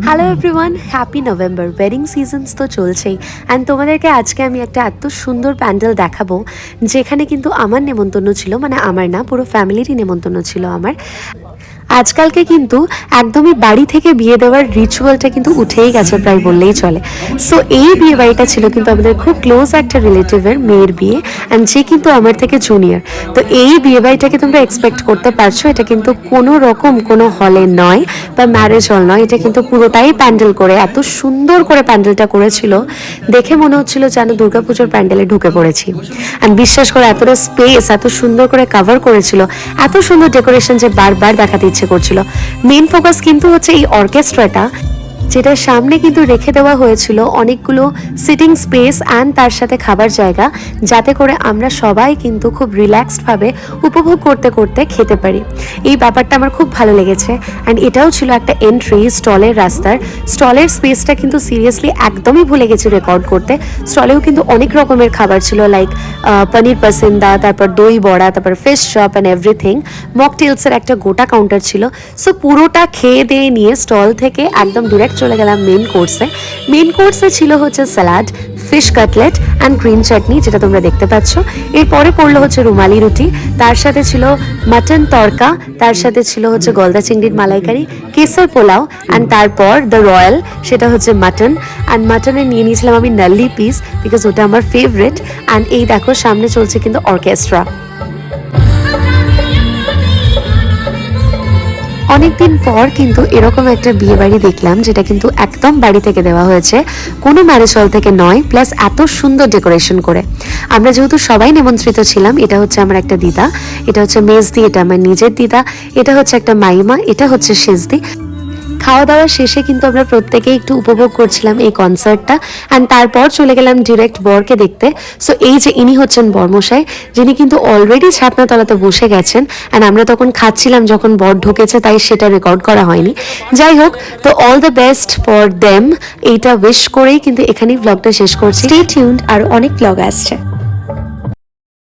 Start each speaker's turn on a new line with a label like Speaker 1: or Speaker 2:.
Speaker 1: Hello everyone, happy November. Wedding seasons তো চলছেই, and তোমাদেরকে আজকে আমি একটা এত সুন্দর প্যান্ডেল দেখাবো যেখানে কিন্তু আমার নেমন্তন্ন ছিল, মানে আমার না, পুরো ফ্যামিলিরই নেমন্তন্ন ছিল আমার। আজকালকে কিন্তু একদমই বাড়ি থেকে বিয়ে দেওয়ার রিচুয়ালটা কিন্তু উঠেই গেছে প্রায় বললেই চলে। সো এই বিয়ে বাড়িটা ছিল কিন্তু আমাদের খুব ক্লোজ একটা রিলেটিভের মেয়ের বিয়ে, অ্যান্ড যে কিন্তু আমার থেকে জুনিয়র। তো এই বিয়ে বাড়িটাকে তোমরা এক্সপেক্ট করতে পারছো, এটা কিন্তু কোনো রকম কোনো হলে নয় বা ম্যারেজ হল নয়, এটা কিন্তু পুরোটাই প্যান্ডেল করে এত সুন্দর করে প্যান্ডেলটা করেছিল, দেখে মনে হচ্ছিল যেন দুর্গাপুজোর প্যান্ডেলে ঢুকে পড়েছি। অ্যান্ড বিশ্বাস করে এতটা স্পেস এত সুন্দর করে কভার করেছিল, এত সুন্দর ডেকোরেশন যে বারবার দেখাতে ইচ্ছে করছিল। মেন ফোকাস কিন্তু হচ্ছে এই অর্কেস্ট্রাটা, যেটার সামনে কিন্তু রেখে দেওয়া হয়েছিল অনেকগুলো সিটিং স্পেস অ্যান্ড তার সাথে খাবার জায়গা, যাতে করে আমরা সবাই কিন্তু খুব রিল্যাক্সডভাবে উপভোগ করতে করতে খেতে পারি। এই ব্যাপারটা আমার খুব ভালো লেগেছে। অ্যান্ড এটাও ছিল একটা এন্ট্রি স্টলের রাস্তার। স্টলের স্পেসটা কিন্তু সিরিয়াসলি একদমই ভুলে গেছি রেকর্ড করতে। স্টলেও কিন্তু অনেক রকমের খাবার ছিল, লাইক পনির পাসিন্দা, তারপর দই বড়া, তারপর ফিশ চপ অ্যান্ড এভরিথিং। মকটেলসের একটা গোটা কাউন্টার ছিল। সো পুরোটা খেয়ে দিয়ে নিয়ে স্টল থেকে একদম ডিরেক্ট চলে গেলাম মেন কোর্সে। মেন কোর্সে ছিল হচ্ছে salad, fish cutlet and green chutney, যেটা তোমরা দেখতে পাচ্ছ। এরপরে পড়লো হচ্ছে রুমালি রুটি, তার সাথে ছিল মাটন তড়কা, তার সাথে ছিল হচ্ছে গলদা চিংড়ির মালাইকারি, কেসার পোলাও, অ্যান্ড তারপর দ্য রয়্যাল, সেটা হচ্ছে মাটন। অ্যান্ড মাটনে নিয়ে নিয়েছিলাম আমি নাল্লি পিস, বিকজ ওটা আমার ফেভারিট। অ্যান্ড এই দেখো সামনে চলছে কিন্তু অর্কেস্ট্রা। অনেকদিন পর কিন্তু এরকম একটা বিয়ে বাড়ি দেখলাম, যেটা কিন্তু একদম বাড়ি থেকে দেওয়া হয়েছে, কোনো ম্যারেজ হল থেকে নয়, প্লাস এত সুন্দর ডেকোরেশন করে। আমরা যেহেতু সবাই নিমন্ত্রিত ছিলাম, এটা হচ্ছে আমার একটা দিদা, এটা হচ্ছে মেজদি, এটা আমার নিজের দিদা, এটা হচ্ছে একটা মাইমা, এটা হচ্ছে সেজদি। খাওয়া দাওয়া শেষে কিন্তু আমরা প্রত্যেকেই একটু উপভোগ করছিলাম এই কনসার্টটা, অ্যান্ড তারপর চলে গেলাম ডিরেক্ট বরকে দেখতে। সো এই যে ইনি হচ্ছেন বরমশাই, যিনি কিন্তু অলরেডি ছাতনাতলাতে বসে গেছেন, অ্যান্ড আমরা তখন খাচ্ছিলাম যখন বর ঢুকেছে, তাই সেটা রেকর্ড করা হয়নি। যাই হোক, তো all the best for them, এইটা উইশ করেই কিন্তু এখানেই ব্লগটা শেষ করছি। স্টে টিউনড, আর অনেক ব্লগ আসছে।